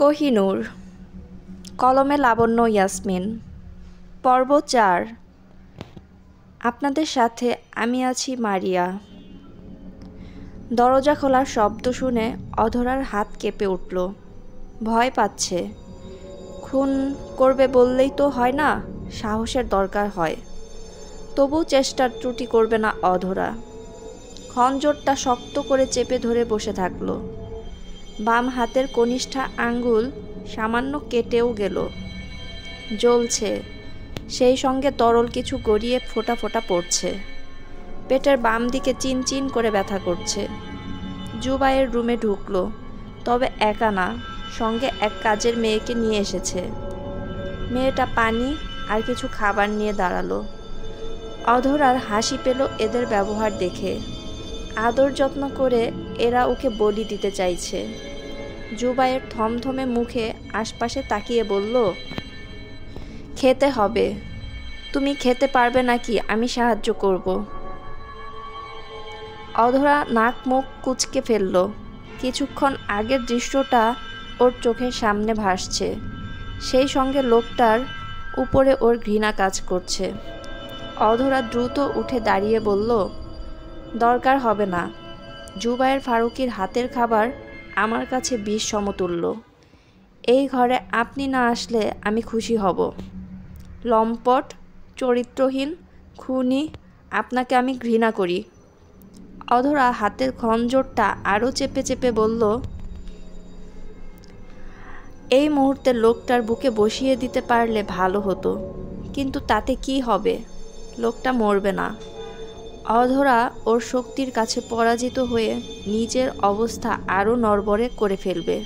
কোহিনূর, কলমে লাবণ্য ইয়াসমিন। পর্ব ৪। আপনাদের সাথে আমি আছি মারিয়া। দরজা খোলার শব্দ শুনে অধরার হাত কেঁপে উঠল। ভয় পাচ্ছে। খুন করবে বললেই তো হয় না, সাহসের দরকার হয়। তবু চেষ্টার ত্রুটি করবে না অধরা। খঞ্জরটা শক্ত করে চেপে ধরে বসে থাকল। বাম হাতের কনিষ্ঠা আঙ্গুল সামান্য কেটেও গেল। জ্বলছে, সেই সঙ্গে তরল কিছু গড়িয়ে ফোঁটা ফোঁটা পড়ছে। পেটের বাম দিকে চিনচিন করে ব্যথা করছে। জুবাইয়ের রুমে ঢুকলো, তবে একা না, সঙ্গে এক কাজের মেয়েকে নিয়ে এসেছে। মেয়েটা পানি আর কিছু খাবার নিয়ে দাঁড়ালো। অধরার হাসি পেল এদের ব্যবহার দেখে। আদর যত্ন করে এরা ওকে বলি দিতে চাইছে। জুবাইয়ের থমথমে মুখে আশপাশে তাকিয়ে বলল, খেতে হবে। তুমি খেতে পারবে নাকি আমি সাহায্য করব? অধরা নাক মুখ কুঁচকে ফেলল। কিছুক্ষণ আগের দৃশ্যটা ওর চোখের সামনে ভাসছে। সেই সঙ্গে লোকটার উপরে ওর ঘৃণা কাজ করছে। অধরা দ্রুত উঠে দাঁড়িয়ে বলল, দরকার হবে না। জুবায়ের ফারুকীর হাতের খাবার আমার কাছে বিষ সমতুল্য। এই ঘরে আপনি না আসলে আমি খুশি হব। লম্পট, চরিত্রহীন, খুনি, আপনাকে আমি ঘৃণা করি। অধরা হাতের খঞ্জরটা আরও চেপে চেপে বলল, এই মুহূর্তে লোকটার বুকে বসিয়ে দিতে পারলে ভালো হতো, কিন্তু তাতে কি হবে? লোকটা মরবে না। অধরা ওর শক্তির কাছে পরাজিত হয়ে নিজের অবস্থা আরও নড়বড়ে করে ফেলবে।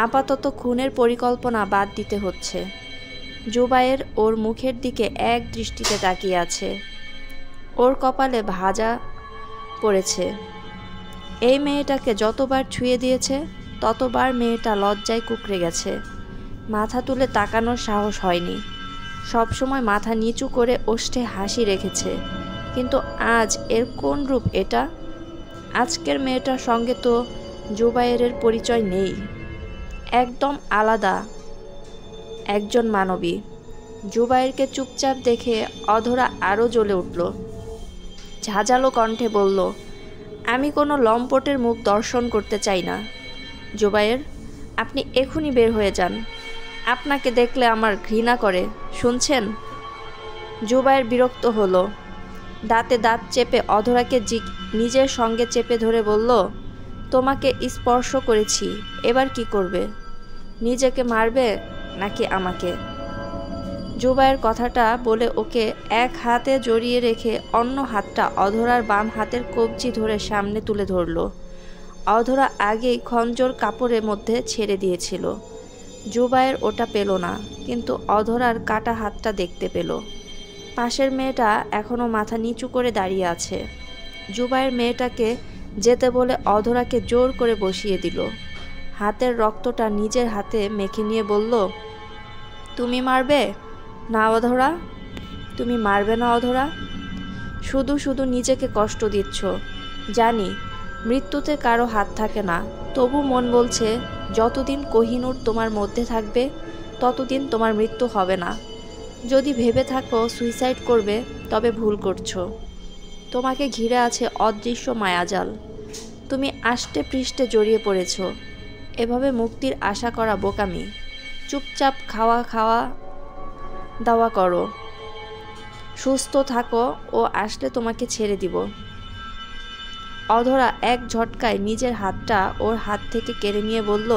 আপাতত খুনের পরিকল্পনা বাদ দিতে হচ্ছে। জুবায়ের ওর মুখের দিকে এক দৃষ্টিতে তাকিয়ে আছে। ওর কপালে ভাঁজা পড়েছে। এই মেয়েটাকে যতবার ছুঁয়ে দিয়েছে ততবার মেয়েটা লজ্জায় কুঁকড়ে গেছে। মাথা তুলে তাকানোর সাহস হয়নি। সবসময় মাথা নিচু করে ওষ্ঠে হাসি রেখেছে, কিন্তু আজ এর কোন রূপ এটা? আজকের মেয়েটার সঙ্গে তো জুবায়েরের পরিচয় নেই। একদম আলাদা একজন মানবী। জুবায়েরকে চুপচাপ দেখে অধরা আরও জ্বলে উঠল। ঝাঁঝালো কণ্ঠে বলল, আমি কোনো লম্পটের মুখ দর্শন করতে চাই না। জুবায়ের, আপনি এখনই বের হয়ে যান। আপনাকে দেখলে আমার ঘৃণা করে, শুনছেন? জুবায়ের বিরক্ত হলো। দাঁতে দাঁত চেপে অধরাকে নিজের সঙ্গে চেপে ধরে বলল, তোমাকে স্পর্শ করেছি, এবার কি করবে? নিজেকে মারবে নাকি আমাকে? জুবায়ের কথাটা বলে ওকে এক হাতে জড়িয়ে রেখে অন্য হাতটা অধরার বাম হাতের কবজি ধরে সামনে তুলে ধরল। অধরা আগেই খঞ্জর কাপড়ের মধ্যে ছেড়ে দিয়েছিল। জুবায়ের ওটা পেল না, কিন্তু অধরার কাটা হাতটা দেখতে পেল। পাশের মেয়েটা এখনও মাথা নিচু করে দাঁড়িয়ে আছে। জুবায়ের মেয়েটাকে যেতে বলে অধরাকে জোর করে বসিয়ে দিল। হাতের রক্তটা নিজের হাতে মেখে নিয়ে বলল, তুমি মারবে না অধরা? তুমি মারবে না অধরা? শুধু শুধু নিজেকে কষ্ট দিচ্ছ। জানি মৃত্যুতে কারো হাত থাকে না, তবু মন বলছে যতদিন কোহিনূর তোমার মধ্যে থাকবে ততদিন তোমার মৃত্যু হবে না। যদি ভেবে থাকো সুইসাইড করবে তবে ভুল করছো। তোমাকে ঘিরে আছে অদৃশ্য মায়াজাল। তুমি আষ্টে পৃষ্ঠে জড়িয়ে পড়েছ। এভাবে মুক্তির আশা করা বোকামি। চুপচাপ খাওয়া দাওয়া করো, সুস্থ থাকো, ও আসলে তোমাকে ছেড়ে দিব। অধরা এক ঝটকায় নিজের হাতটা ওর হাত থেকে কেড়ে নিয়ে বলল,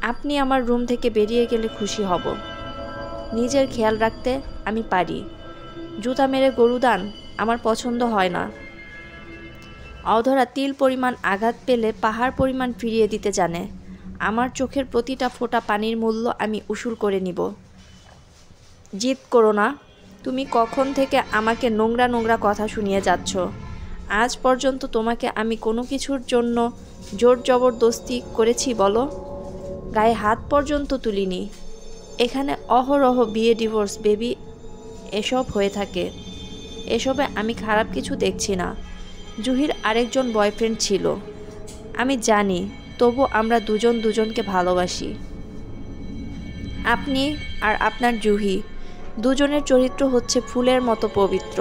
আপনি আমার রুম থেকে বেরিয়ে গেলে খুশি হব। নিজের খেয়াল রাখতে আমি পারি। জুতা মেরে গরুদান আমার পছন্দ হয় না। অধরা তিল পরিমাণ আঘাত পেলে পাহাড় পরিমাণ ফিরিয়ে দিতে জানে। আমার চোখের প্রতিটা ফোঁটা পানির মূল্য আমি উসুল করে নিব। জিদ করো না। তুমি কখন থেকে আমাকে নোংরা নোংরা কথা শুনিয়ে যাচ্ছ? আজ পর্যন্ত তোমাকে আমি কোনো কিছুর জন্য জোর জবরদস্তি করেছি বলো? গায়ে হাত পর্যন্ত তুলিনি। এখানে অহরহ বিয়ে, ডিভোর্স, বেবি এসব হয়ে থাকে। এসবে আমি খারাপ কিছু দেখছি না। জুহির আরেকজন বয়ফ্রেন্ড ছিল, আমি জানি, তবু আমরা দুজন দুজনকে ভালোবাসি। আপনি আর আপনার জুহি দুজনের চরিত্র হচ্ছে ফুলের মতো পবিত্র।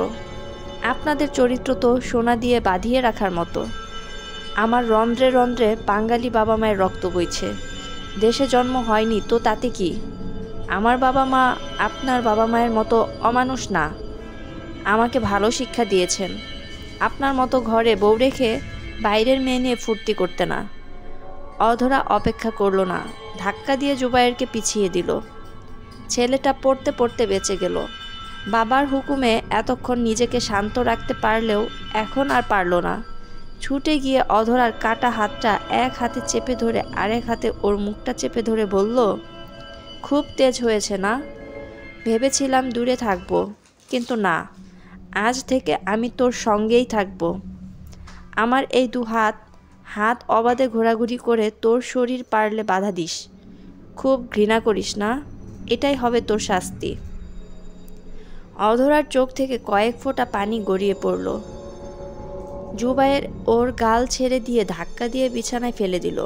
আপনাদের চরিত্র তো সোনা দিয়ে বাঁধিয়ে রাখার মতো। আমার রন্ধ্রে রন্ধ্রে বাঙালি বাবা মায়ের রক্ত বইছে। দেশে জন্ম হয়নি তো তাতে কি? আমার বাবা মা আপনার বাবা মায়ের মতো অমানুষ না। আমাকে ভালো শিক্ষা দিয়েছেন। আপনার মতো ঘরে বউ রেখে বাইরের মেয়ে নিয়ে ফুর্তি করতে না। অধরা অপেক্ষা করল না, ধাক্কা দিয়ে জুবায়েরকে পিছিয়ে দিল। ছেলেটা পড়তে পড়তে বেঁচে গেল। বাবার হুকুমে এতক্ষণ নিজেকে শান্ত রাখতে পারলেও এখন আর পারল না। ছুটে গিয়ে অধরার কাটা হাতটা এক হাতে চেপে ধরে আরেক হাতে ওর মুখটা চেপে ধরে বলল, খুব তেজ হয়েছে না? ভেবেছিলাম দূরে থাকবো, কিন্তু না, আজ থেকে আমি তোর সঙ্গেই থাকবো। আমার এই দু হাত অবাধে ঘোরাঘুরি করে তোর শরীর পারলে বাধা দিস। খুব ঘৃণা করিস না? এটাই হবে তোর শাস্তি। অধরার চোখ থেকে কয়েক ফোঁটা পানি গড়িয়ে পড়ল। জুবায়ের ওর গাল ছেড়ে দিয়ে ধাক্কা দিয়ে বিছানায় ফেলে দিল।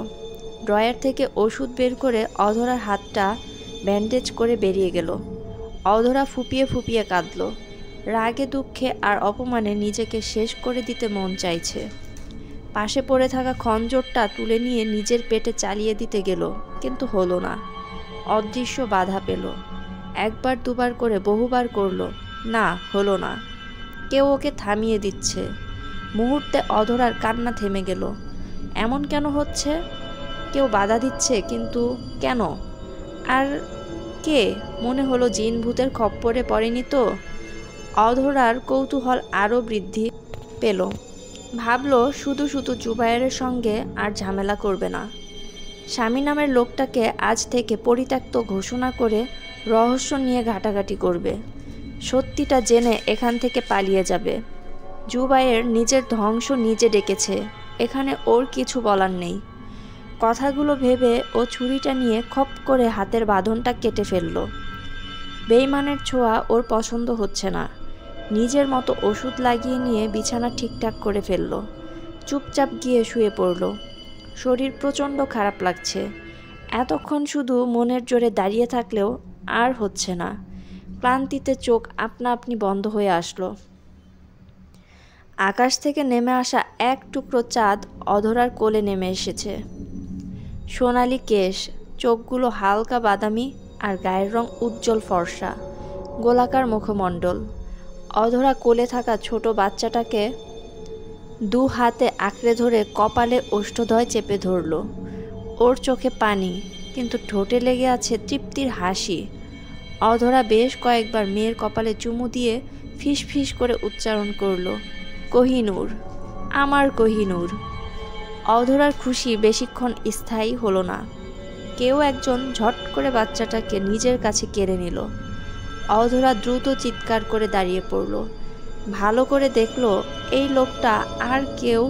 ড্রয়ার থেকে ওষুধ বের করে অধরার হাতটা ব্যান্ডেজ করে বেরিয়ে গেল। অধরা ফুপিয়ে ফুপিয়ে কাঁদল। রাগে দুঃখে আর অপমানে নিজেকে শেষ করে দিতে মন চাইছে। পাশে পড়ে থাকা খঞ্জরটা তুলে নিয়ে নিজের পেটে চালিয়ে দিতে গেল, কিন্তু হলো না। অদৃশ্য বাধা পেল। একবার দুবার করে বহুবার করল, না, হলো না। কেউ ওকে থামিয়ে দিচ্ছে। মুহূর্তে অধরার কান্না থেমে গেল। এমন কেন হচ্ছে? কেউ বাধা দিচ্ছে, কিন্তু কেন? আর কে? মনে হলো জিন ভূতের খপ্পরে পড়েনি তো। অধরার কৌতূহল আরও বৃদ্ধি পেল। ভাবল শুধু শুধু জুবায়েরের সঙ্গে আর ঝামেলা করবে না। স্বামী নামের লোকটাকে আজ থেকে পরিত্যক্ত ঘোষণা করে রহস্য নিয়ে ঘাটাঘাটি করবে। সত্যিটা জেনে এখান থেকে পালিয়ে যাবে। জুবায়ের নিজের ধ্বংস নিজে ডেকেছে, এখানে ওর কিছু বলার নেই। কথাগুলো ভেবে ও ছুরিটা নিয়ে খপ করে হাতের বাঁধনটা কেটে ফেলল। বেইমানের ছোঁয়া ওর পছন্দ হচ্ছে না। নিজের মতো ওষুধ লাগিয়ে নিয়ে বিছানা ঠিকঠাক করে ফেলল। চুপচাপ গিয়ে শুয়ে পড়ল। শরীর প্রচণ্ড খারাপ লাগছে। এতক্ষণ শুধু মনের জোরে দাঁড়িয়ে থাকলেও আর হচ্ছে না। ক্লান্তিতে চোখ আপনা আপনি বন্ধ হয়ে আসলো। আকাশ থেকে নেমে আসা এক টুকরো চাঁদ অধরার কোলে নেমে এসেছে। সোনালি কেশ, চোখগুলো হালকা বাদামি আর গায়ের রং উজ্জ্বল ফর্সা, গোলাকার মুখমণ্ডল। অধরা কোলে থাকা ছোট বাচ্চাটাকে দু হাতে আঁকড়ে ধরে কপালে ওষ্ঠদ্বয় চেপে ধরল। ওর চোখে পানি, কিন্তু ঠোঁটে লেগে আছে তৃপ্তির হাসি। অধরা বেশ কয়েকবার মেয়ের কপালে চুমু দিয়ে ফিস ফিস করে উচ্চারণ করল, কোহিনূর, আমার কোহিনূর। অধরার খুশি বেশিক্ষণ স্থায়ী হলো না। কেউ একজন ঝট করে বাচ্চাটাকে নিজের কাছে কেড়ে নিল। অধরা দ্রুত চিৎকার করে দাঁড়িয়ে পড়ল। ভালো করে দেখল এই লোকটা আর কেউ,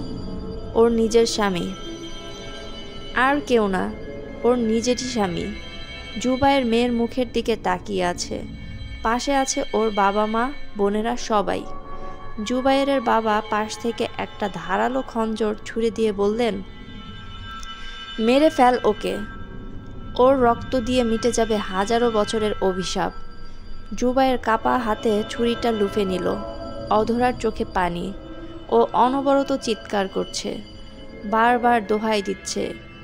ওর নিজের স্বামী। আর কেউ না, ওর নিজেরই স্বামী। জুবায়ের মেয়ের মুখের দিকে তাকিয়ে আছে। পাশে আছে ওর বাবা মা, বোনেরা সবাই। জুবায়েরের বাবা পাশ থেকে একটা ধারালো খঞ্জর ছুঁড়ে দিয়ে বললেন, মেরে ফেল ওকে। ওর রক্ত দিয়ে মিটে যাবে হাজারো বছরের অভিশাপ। জুবায়ের কাপা হাতে ছুরিটা লুফে নিল। অধরার চোখে পানি। ও অনবরত চিৎকার করছে, বারবার দোহাই দিচ্ছে।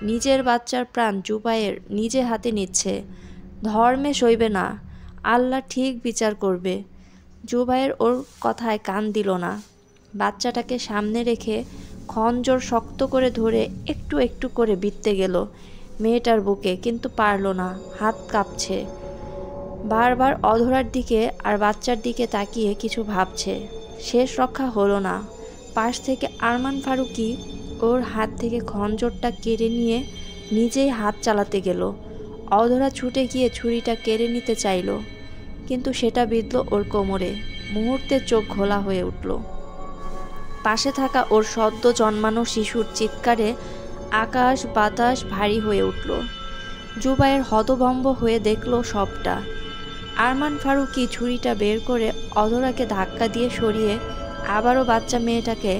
নিজের বাচ্চার প্রাণ জুবায়ের নিজে হাতে নিচ্ছে। ধর্মে সইবে না, আল্লাহ ঠিক বিচার করবে। জুবায়ের ওর কথায় কান দিল না। বাচ্চাটাকে সামনে রেখে খঞ্জর শক্ত করে ধরে একটু একটু করে বিঁধতে গেল মেয়েটার বুকে, কিন্তু পারল না, হাত কাঁপছে। বারবার অধরার দিকে আর বাচ্চার দিকে তাকিয়ে কিছু ভাবছে। শেষ রক্ষা হলো না। পাশ থেকে আরমান ফারুকী ওর হাত থেকে খঞ্জরটা কেড়ে নিয়ে নিজেই হাত চালাতে গেল। অধরা ছুটে গিয়ে ছুরিটা কেড়ে নিতে চাইল, কিন্তু সেটা বিঁধল ওর কোমরে। মুহূর্তে চোখ ঘোলা হয়ে উঠল। পাশে থাকা ওর সদ্য জন্মানো শিশুর চিৎকারে আকাশ বাতাস ভারী হয়ে উঠল। জুবায়ের হতভম্ব হয়ে দেখল সবটা। আরমান ফারুকী ছুরিটা বের করে অধরাকে ধাক্কা দিয়ে সরিয়ে আবারও বাচ্চা মেয়েটাকে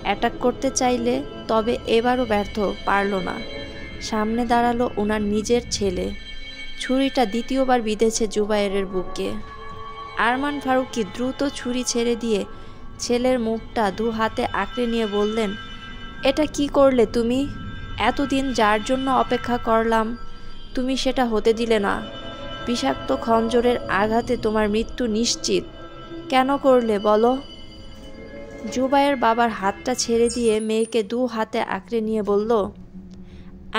অ্যাটাক করতে চাইলে, তবে এবারও ব্যর্থ, পারল না। সামনে দাঁড়ালো ওনার নিজের ছেলে। ছুরিটা দ্বিতীয়বার বিঁধেছে জুবায়েরের বুকে। আরমান ফারুকী দ্রুত ছুরি ছেড়ে দিয়ে ছেলের মুখটা 2 হাতে আঁকড়ে নিয়ে বললেন, এটা কি করলে তুমি? এতদিন যার জন্য অপেক্ষা করলাম তুমি সেটা হতে দিলে না। বিষাক্ত খঞ্জরের আঘাতে তোমার মৃত্যু নিশ্চিত। কেন করলে বলো? জুবায়ের বাবার হাতটা ছেড়ে দিয়ে মেয়েকে 2 হাতে আঁকড়ে নিয়ে বলল,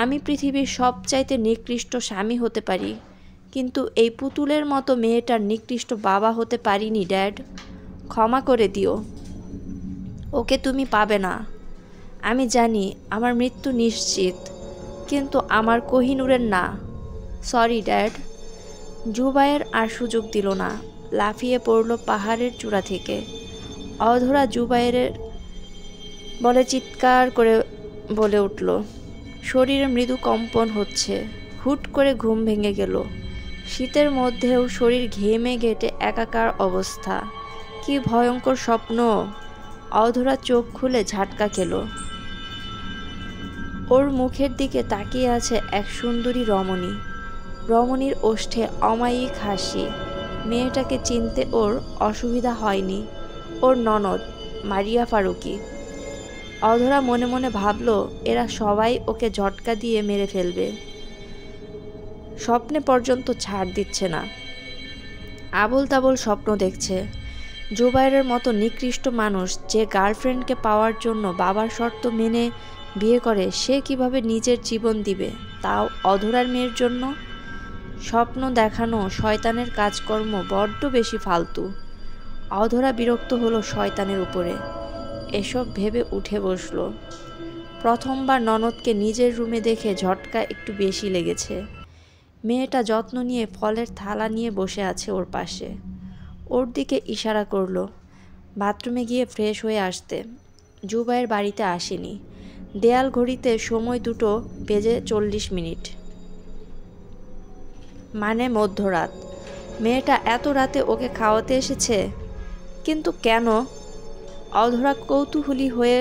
আমি পৃথিবীর সবচাইতে নিকৃষ্ট স্বামী হতে পারি, কিন্তু এই পুতুলের মতো মেয়েটার নিকৃষ্ট বাবা হতে পারিনি ড্যাড। ক্ষমা করে দিও, ওকে তুমি পাবে না। আমি জানি আমার মৃত্যু নিশ্চিত, কিন্তু আমার কোহিনূরের না। Sorry dad. জুবায়ের আর সুযোগ দিল না, লাফিয়ে পড়ল পাহাড়ের চূড়া থেকে। অধরা জুবায়েরের বলে চিৎকার করে বলে উঠল। শরীরে মৃদু কম্পন হচ্ছে। হুট করে ঘুম ভেঙে গেল। শীতের মধ্যেও শরীর ঘেমে ঘেটে একাকার অবস্থা। কি ভয়ঙ্কর স্বপ্ন! অধরা চোখ খুলে ঝাটকা খেল। ওর মুখের দিকে তাকিয়ে আছে এক সুন্দরী রমণী। রমণীর ওষ্ঠে অমায়িক হাসি। মেয়েটাকে চিনতে ওর অসুবিধা হয়নি। ওর ননদ মারিয়া ফারুকী। অধরা মনে মনে ভাবল, এরা সবাই ওকে ঝটকা দিয়ে মেরে ফেলবে। স্বপ্নে পর্যন্ত ছাড় দিচ্ছে না। আবোল তাবোল স্বপ্ন দেখছে। জুবায়েরের মতো নিকৃষ্ট মানুষ যে গার্লফ্রেন্ডকে পাওয়ার জন্য বাবার শর্ত মেনে বিয়ে করে, সে কিভাবে নিজের জীবন দিবে, তাও অধরার মেয়ের জন্য? স্বপ্ন দেখানো শয়তানের কাজকর্ম বড্ড বেশি ফালতু। অধরা বিরক্ত হলো শয়তানের উপরে। এসব ভেবে উঠে বসল। প্রথমবার ননদকে নিজের রুমে দেখে ঝটকা একটু বেশি লেগেছে। মেয়েটা যত্ন নিয়ে ফলের থালা নিয়ে বসে আছে ওর পাশে। ওর দিকে ইশারা করলো বাথরুমে গিয়ে ফ্রেশ হয়ে আসতে। জুবায়ের বাড়িতে আসেনি। দেয়াল ঘড়িতে সময় 2:40। মানে মধ্যরাত। মেয়েটা এত রাতে ওকে খাওয়াতে এসেছে, কিন্তু কেন? অধরা কৌতূহলী হয়ে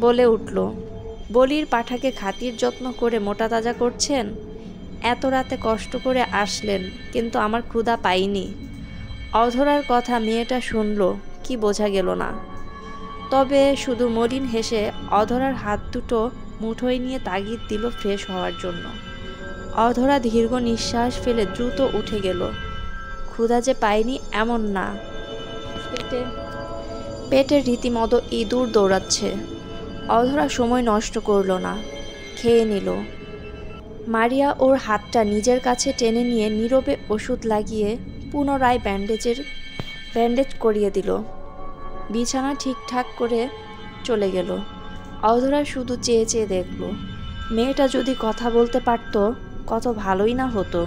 বলে উঠল, বলির পাঠাকে খাতির যত্ন করে মোটা তাজা করছেন। এত রাতে কষ্ট করে আসলেন, কিন্তু আমার ক্ষুধা পাইনি। অধরার কথা মেয়েটা শুনল কি বোঝা গেল না। তবে শুধু মলিন হেসে অধরার হাত দুটো মুঠোয় নিয়ে তাগিদ দিল ফ্রেশ হওয়ার জন্য। অধরা দীর্ঘ নিঃশ্বাস ফেলে দ্রুত উঠে গেল। ক্ষুধা যে পায়নি এমন না, পেটের রীতিমতো ইঁদুর দৌড়াচ্ছে। অধরা সময় নষ্ট করল না, খেয়ে নিল। মারিয়া ওর হাতটা নিজের কাছে টেনে নিয়ে নীরবে ওষুধ লাগিয়ে পুনরায় ব্যান্ডেজ করিয়ে দিল। বিছানা ঠিকঠাক করে চলে গেল। অধরা শুধু চেয়ে চেয়ে দেখল। মেয়েটা যদি কথা বলতে পারত কত ভালোই না হতো।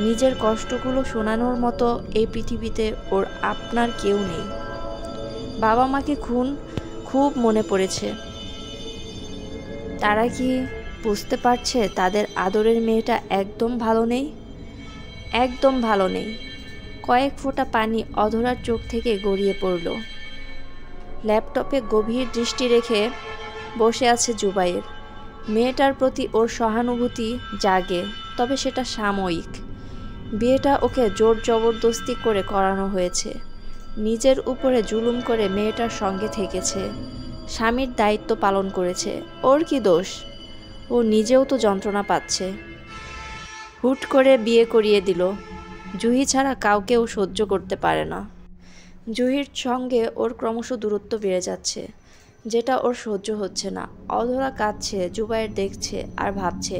নিজের কষ্টগুলো শোনানোর মতো এই পৃথিবীতে ওর আপনার কেউ নেই। বাবা মাকে খুব মনে পড়েছে। তারা কি বুঝতে পারছে তাদের আদরের মেয়েটা একদম ভালো নেই? একদম ভালো নেই। কয়েক ফোঁটা পানি অধরার চোখ থেকে গড়িয়ে পড়ল। ল্যাপটপে গভীর দৃষ্টি রেখে বসে আছে জুবায়ের। মেয়েটার প্রতি ওর সহানুভূতি জাগে, তবে সেটা সাময়িক। বিয়েটা ওকে জোর জবরদস্তি করে করানো হয়েছে। নিজের উপরে জুলুম করে মেয়েটার সঙ্গে থেকেছে। স্বামীর দায়িত্ব পালন করেছে। ওর কি দোষ? ও নিজেও তো যন্ত্রণা পাচ্ছে। হুট করে বিয়ে করিয়ে দিল। জুহি ছাড়া কাউকে ও সহ্য করতে পারে না। জুহির সঙ্গে ওর ক্রমশ দূরত্ব বেড়ে যাচ্ছে, যেটা ওর সহ্য হচ্ছে না। অধরা কাঁদছে, জুবায়ের দেখছে আর ভাবছে,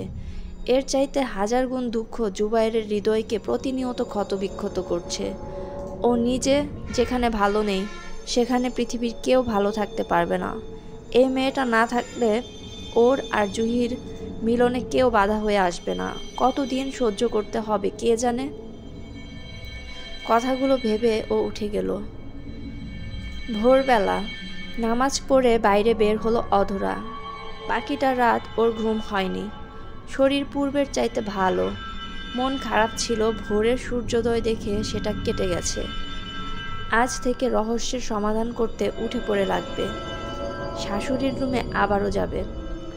এর চাইতে 1000 গুণ দুঃখ জুবায়েরের হৃদয়কে প্রতিনিয়ত ক্ষতবিক্ষত করছে। ও নিজে যেখানে ভালো নেই, সেখানে পৃথিবীর কেউ ভালো থাকতে পারবে না। এই মেয়েটা না থাকলে ওর আর জুহির মিলনে কেউ বাধা হয়ে আসবে না। কতদিন সহ্য করতে হবে কে জানে। কথাগুলো ভেবে ও উঠে গেল। ভোরবেলা নামাজ পড়ে বাইরে বের হলো অধরা। বাকিটা রাত ওর ঘুম হয়নি। শরীর পূর্বের চাইতে ভালো। মন খারাপ ছিল, ভোরের সূর্যোদয় দেখে সেটা কেটে গেছে। আজ থেকে রহস্যের সমাধান করতে উঠে পড়ে লাগবে। শাশুড়ির রুমে আবারও যাবে।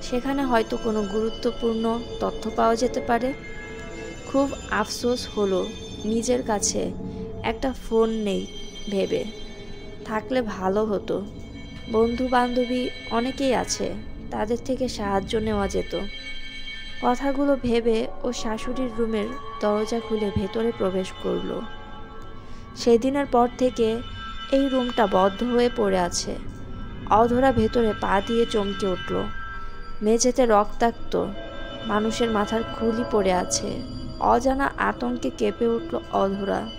সেখানে হয়তো কোনো গুরুত্বপূর্ণ তথ্য পাওয়া যেতে পারে। খুব আফসোস হলো নিজের কাছে একটা ফোন নেই ভেবে। থাকলে ভালো হতো। বন্ধু বান্ধবী অনেকেই আছে, তাদের থেকে সাহায্য নেওয়া যেত। কথাগুলো ভেবে ও শাশুড়ির রুমের দরজা খুলে ভেতরে প্রবেশ করলো। সেদিনের পর থেকে এই রুমটা বদ্ধ হয়ে পড়ে আছে। অধরা ভেতরে পা দিয়ে চমকে উঠল। মেঝেতে রক্তাক্ত মানুষের মাথার খুলি পড়ে আছে। অজানা আতঙ্কে কেঁপে উঠল অধরা।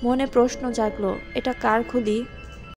মনে প্রশ্ন জাগলো, এটা কার খুলি?